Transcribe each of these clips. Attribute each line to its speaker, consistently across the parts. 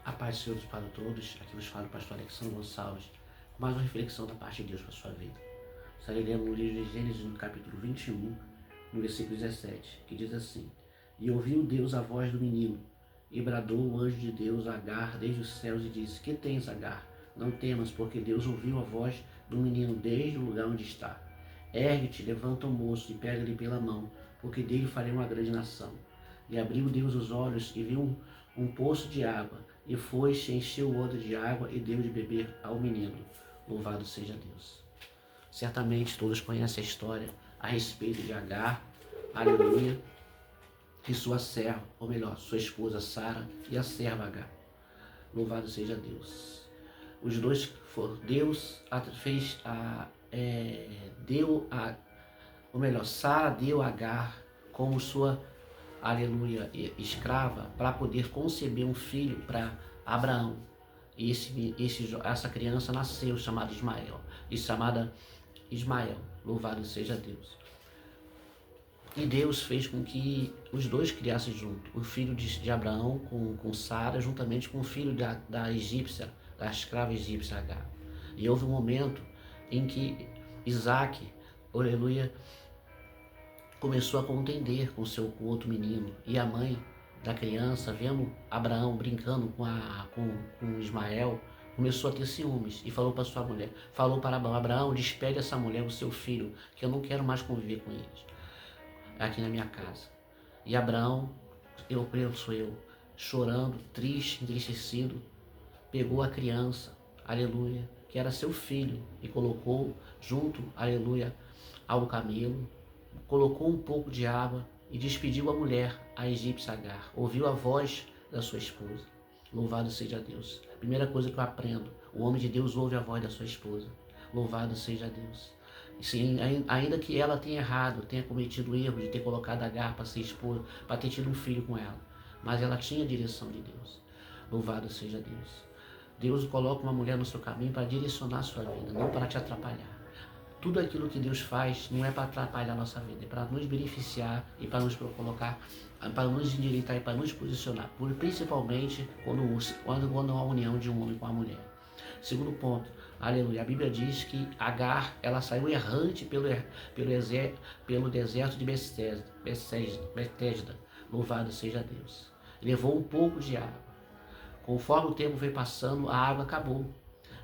Speaker 1: A paz do Senhor para todos. Aqui vos fala o pastor Alexandre Gonçalves. Mais uma reflexão da parte de Deus para a sua vida. Estarei lendo no livro de Gênesis, no capítulo 21, no versículo 17, que diz assim: E ouviu Deus a voz do menino, e bradou o anjo de Deus a Agar desde os céus e disse: Que tens, Agar? Não temas, porque Deus ouviu a voz do menino desde o lugar onde está. Ergue-te, levanta o moço e pega-lhe pela mão, porque dele farei uma grande nação. E abriu Deus os olhos e viu um poço de água, e foi-se, encheu o odre de água e deu de beber ao menino. Louvado seja Deus. Certamente todos conhecem a história a respeito de Agar, aleluia, e sua serva, ou melhor, sua esposa Sara e a serva Agar. Louvado seja Deus. Os dois Deus fez Sara deu a Agar como sua, aleluia, escrava, para poder conceber um filho para Abraão. E essa criança nasceu chamada Ismael. Louvado seja Deus. E Deus fez com que os dois criassem junto, o filho de Abraão com Sara, juntamente com o filho da egípcia, da escrava egípcia Agar. E houve um momento em que Isaac, aleluia, começou a contender com outro menino. E a mãe da criança, vendo Abraão brincando com Ismael, começou a ter ciúmes e falou para sua mulher, falou para Abraão: despede essa mulher, o seu filho, que eu não quero mais conviver com eles aqui na minha casa. E Abraão, chorando, triste, entristecido, pegou a criança, aleluia, que era seu filho, e colocou junto, aleluia, ao camelo, colocou um pouco de água e despediu a mulher, a egípcia Agar. Ouviu a voz da sua esposa. Louvado seja Deus. Primeira coisa que eu aprendo: o homem de Deus ouve a voz da sua esposa. Louvado seja Deus. Sim, ainda que ela tenha errado, tenha cometido o erro de ter colocado Agar para ser esposa, para ter tido um filho com ela, mas ela tinha a direção de Deus. Louvado seja Deus. Deus coloca uma mulher no seu caminho para direcionar a sua vida, não para te atrapalhar. Tudo aquilo que Deus faz não é para atrapalhar a nossa vida, é para nos beneficiar e para nos colocar, para nos endireitar e para nos posicionar, principalmente quando há a união de um homem com a mulher. Segundo ponto, aleluia, a Bíblia diz que Agar, ela saiu errante pelo deserto de Betesda. Louvado seja Deus. Levou um pouco de água. Conforme o tempo foi passando, a água acabou.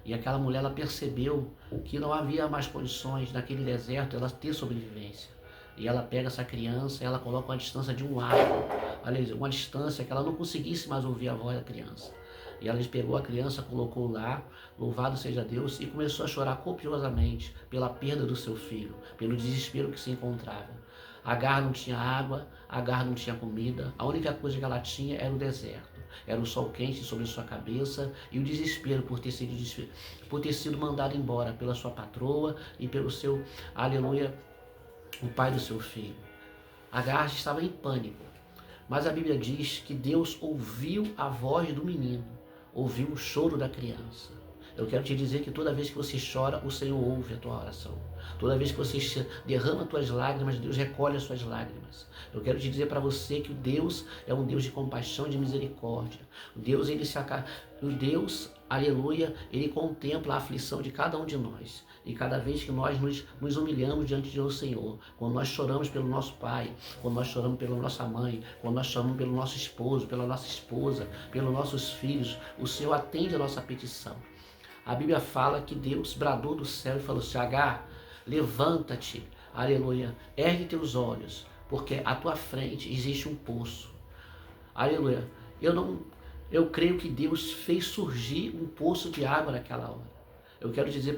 Speaker 1: E aquela mulher, ela percebeu que não havia mais condições naquele deserto ela ter sobrevivência. E ela pega essa criança, ela coloca uma distância de um arco, uma distância que ela não conseguisse mais ouvir a voz da criança. E ela pegou a criança, colocou lá, louvado seja Deus, e começou a chorar copiosamente pela perda do seu filho, pelo desespero que se encontrava. Agar não tinha água, Agar não tinha comida, a única coisa que ela tinha era o deserto. Era o sol quente sobre sua cabeça e o desespero por ter sido mandado embora pela sua patroa e pelo seu, aleluia, o pai do seu filho. Agar estava em pânico, mas a Bíblia diz que Deus ouviu a voz do menino, ouviu o choro da criança. Eu quero te dizer que toda vez que você chora, o Senhor ouve a tua oração. Toda vez que você derrama as tuas lágrimas, Deus recolhe as suas lágrimas. Eu quero te dizer para você que o Deus é um Deus de compaixão e de misericórdia. O Deus, aleluia, Ele contempla a aflição de cada um de nós. E cada vez que nós nos humilhamos diante do Senhor, quando nós choramos pelo nosso pai, quando nós choramos pela nossa mãe, quando nós choramos pelo nosso esposo, pela nossa esposa, pelos nossos filhos, o Senhor atende a nossa petição. A Bíblia fala que Deus bradou do céu e falou assim: Agar, levanta-te, aleluia, ergue teus olhos, porque à tua frente existe um poço. Aleluia. Eu creio que Deus fez surgir um poço de água naquela hora. Eu quero dizer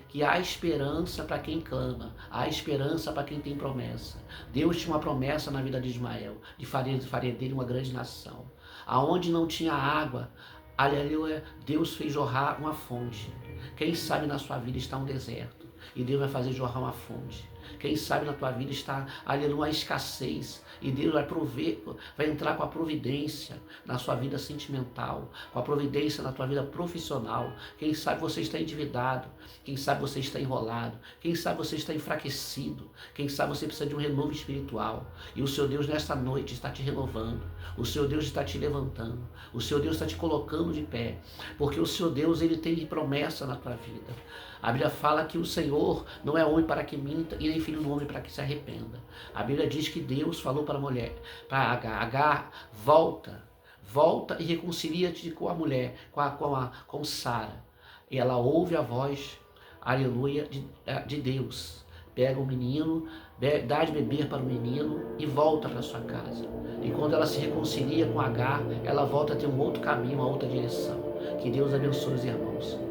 Speaker 1: que há esperança para quem clama, há esperança para quem tem promessa. Deus tinha uma promessa na vida de Ismael, de fazer dele uma grande nação. Aonde não tinha água, aleluia, Deus fez jorrar uma fonte. Quem sabe na sua vida está um deserto e Deus vai fazer jorrar uma fonte. Quem sabe na tua vida está, aleluia, uma escassez. E Deus vai prover, vai entrar com a providência na sua vida sentimental, com a providência na tua vida profissional. Quem sabe você está endividado, quem sabe você está enrolado, quem sabe você está enfraquecido, quem sabe você precisa de um renovo espiritual. E o seu Deus nesta noite está te renovando, o seu Deus está te levantando, o seu Deus está te colocando de pé, porque o seu Deus, ele tem promessa na tua vida. A Bíblia fala que o Senhor não é homem para que minta e nem filho do homem para que se arrependa. A Bíblia diz que Deus falou para a mulher, para Agar, volta e reconcilia-te com a mulher, com Sara. E ela ouve a voz, aleluia, de Deus. Pega o menino, dá de beber para o menino e volta para sua casa. E quando ela se reconcilia com Agar, ela volta a ter um outro caminho, uma outra direção. Que Deus abençoe os irmãos.